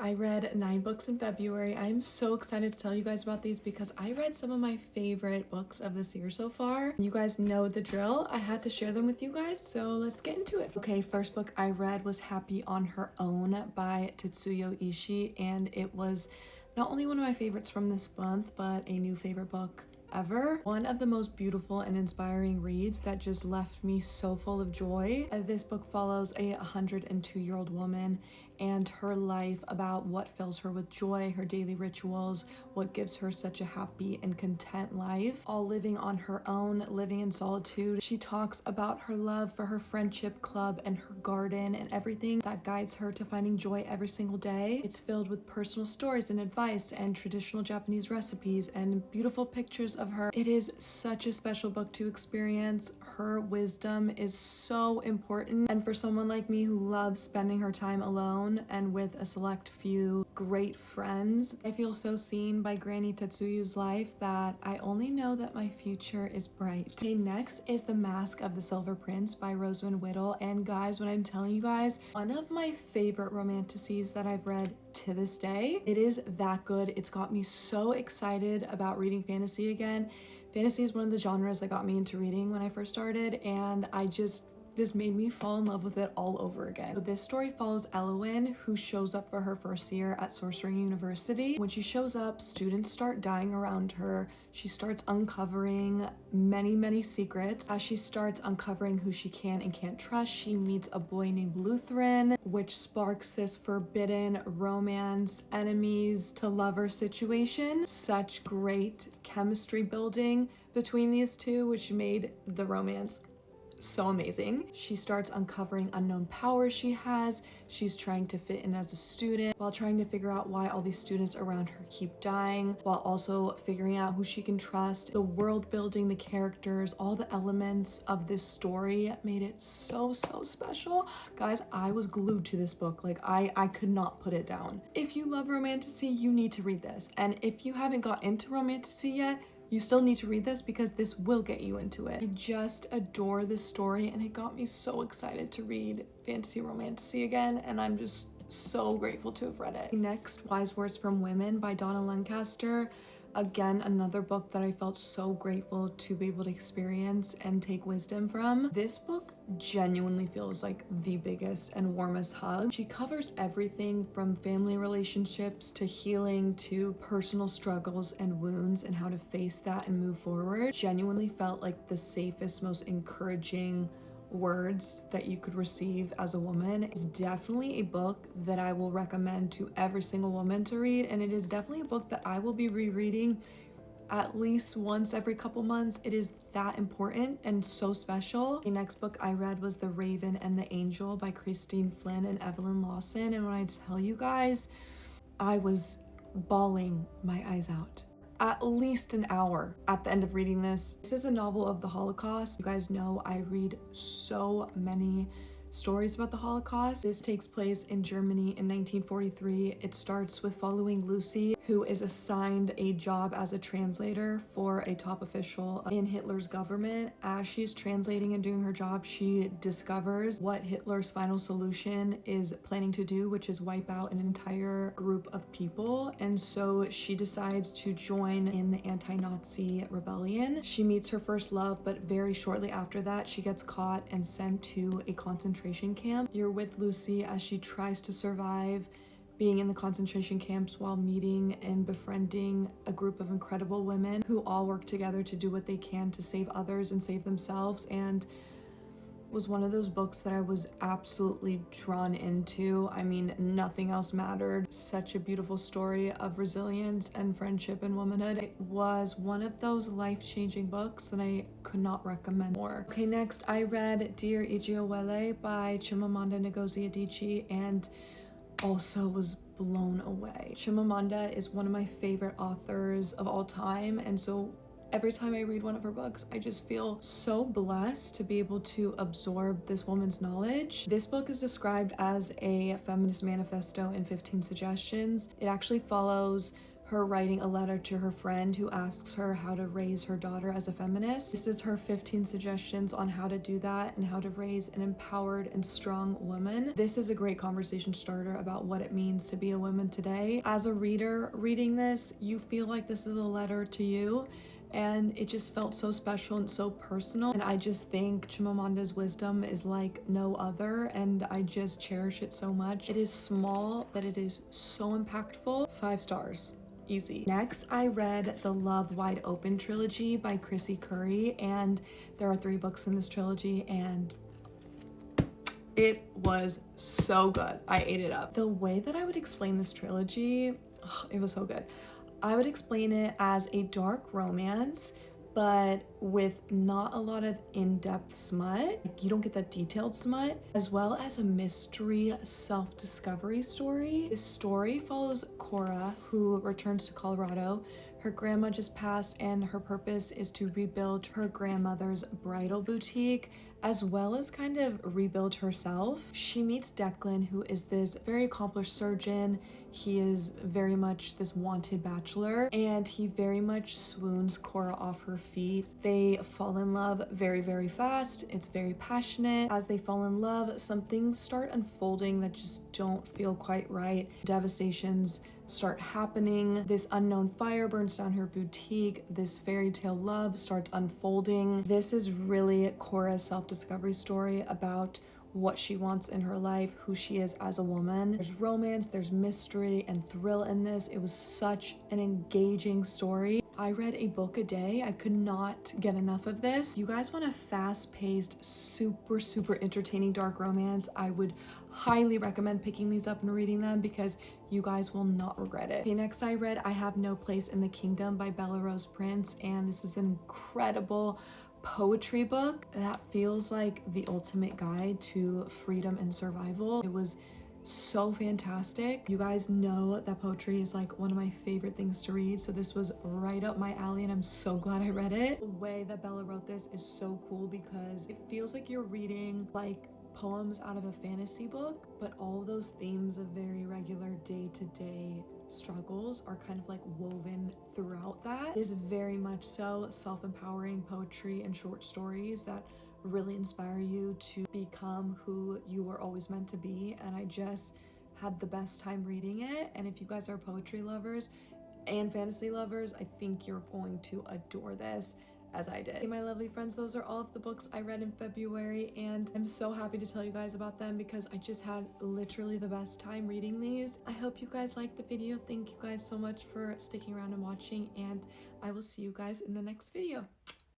I read 9 books in February. I'm so excited to tell you guys about these because I read some of my favorite books of this year so far. You guys know the drill. I had to share them with you guys, so let's get into it. Okay, first book I read was Happy on Her Own by Tetsuyo Ishii, and it was not only one of my favorites from this month, but a new favorite book ever. One of the most beautiful and inspiring reads that just left me so full of joy. This book follows a 102-year-old woman and her life, about what fills her with joy, her daily rituals, what gives her such a happy and content life, all living on her own, living in solitude. She talks about her love for her friendship club and her garden and everything that guides her to finding joy every single day. It's filled with personal stories and advice and traditional Japanese recipes and beautiful pictures of her. It is such a special book to experience. Her wisdom is so important, and for someone like me who loves spending her time alone and with a select few great friends, I feel so seen by Granny Tetsuyo's life that I only know that my future is bright. Okay, next is The Mask of the Silver Prince by Rosamund Whittle, and guys, when I'm telling you guys, one of my favorite romanticises that I've read to this day. It is that good. It's got me so excited about reading fantasy again. Fantasy is one of the genres that got me into reading when I first started, and this made me fall in love with it all over again. So this story follows Eowyn, who shows up for her first year at Sorcery University. When she shows up, students start dying around her. She starts uncovering many secrets. As she starts uncovering who she can and can't trust, she meets a boy named Lutheran, which sparks this forbidden romance, enemies to lover situation. Such great chemistry building between these two, which made the romance so amazing. She starts uncovering unknown powers she has. She's trying to fit in as a student while trying to figure out why all these students around her keep dying, while also figuring out who she can trust. The world building, the characters, all the elements of this story made it so special. Guys, I was glued to this book. Like I could not put it down. If you love romantasy, you need to read this. And if you haven't got into romantasy yet, you still need to read this because this will get you into it. I just adore this story, and it got me so excited to read fantasy romantasy again, and I'm just so grateful to have read it. Next, Wise Words from Women by Donna Lancaster. Again, another book that I felt so grateful to be able to experience and take wisdom from. This book genuinely feels like the biggest and warmest hug. She covers everything from family relationships to healing to personal struggles and wounds and how to face that and move forward. Genuinely felt like the safest, most encouraging words that you could receive as a woman. It's definitely a book that I will recommend to every single woman to read, and it is definitely a book that I will be rereading at least once every couple months. It is that important and so special. The next book I read was The Raven and the Angel by Christine Flynn and Evelyn Lawson, and when I tell you guys, I was bawling my eyes out at least an hour at the end of reading this. This is a novel of the Holocaust. You guys know I read so many stories about the Holocaust. This takes place in Germany in 1943. It starts with following Lucy, who is assigned a job as a translator for a top official in Hitler's government. As she's translating and doing her job, she discovers what Hitler's final solution is planning to do, which is wipe out an entire group of people. And so she decides to join in the anti-Nazi rebellion. She meets her first love, but very shortly after that, she gets caught and sent to a concentration camp. You're with Lucy as she tries to survive being in the concentration camps while meeting and befriending a group of incredible women who all work together to do what they can to save others and save themselves, and was one of those books that I was absolutely drawn into. I mean, nothing else mattered. Such a beautiful story of resilience and friendship and womanhood. It was one of those life-changing books that I could not recommend more. Okay, next I read Dear Ijeowele by Chimamanda Ngozi Adichie, and also was blown away. Chimamanda is one of my favorite authors of all time, and so every time I read one of her books, I just feel so blessed to be able to absorb this woman's knowledge. This book is described as a feminist manifesto in 15 suggestions. It actually follows her writing a letter to her friend who asks her how to raise her daughter as a feminist. This is her 15 suggestions on how to do that and how to raise an empowered and strong woman. This is a great conversation starter about what it means to be a woman today. As a reader reading this, you feel like this is a letter to you, and it just felt so special and so personal. And I just think Chimamanda's wisdom is like no other, and I just cherish it so much. It is small, but it is so impactful. 5 stars. Easy. Next, I read the Love Wide Open trilogy by Chrissy Curry, and there are 3 books in this trilogy, and it was so good. I ate it up. The way that I would explain this trilogy, it was so good. I would explain it as a dark romance, but with not a lot of in-depth smut. You don't get that detailed smut, as well as a mystery self-discovery story. This story follows Cora, who returns to Colorado. Her grandma just passed, and her purpose is to rebuild her grandmother's bridal boutique, as well as kind of rebuild herself. She meets Declan, who is this very accomplished surgeon. He is very much this wanted bachelor, and he very much swoons Cora off her feet. They fall in love very, very fast. It's very passionate. As they fall in love, some things start unfolding that just don't feel quite right. Devastations start happening. This unknown fire burns down her boutique. This fairy tale love starts unfolding. This is really Cora's self-discovery story about what she wants in her life, who she is as a woman. There's romance, there's mystery and thrill in this. It was such an engaging story. I read a book a day. I could not get enough of this. You guys want a fast-paced, super entertaining dark romance, I would highly recommend picking these up and reading them because you guys will not regret it. Okay, next I read I Have No Place in the Kingdom by Bella Rose Prince, and this is an incredible poetry book that feels like the ultimate guide to freedom and survival. It was so fantastic. You guys know that poetry is like one of my favorite things to read, so this was right up my alley, and I'm so glad I read it. The way that Bella wrote this is so cool because it feels like you're reading like poems out of a fantasy book, but all those themes of very regular day-to-day struggles are kind of like woven throughout that. It is very much so self-empowering poetry and short stories that really inspire you to become who you were always meant to be, and I just had the best time reading it. And if you guys are poetry lovers and fantasy lovers, I think you're going to adore this as I did. Hey, my lovely friends, those are all of the books I read in February, and I'm so happy to tell you guys about them because I just had literally the best time reading these. I hope you guys liked the video. Thank you guys so much for sticking around and watching, and I will see you guys in the next video.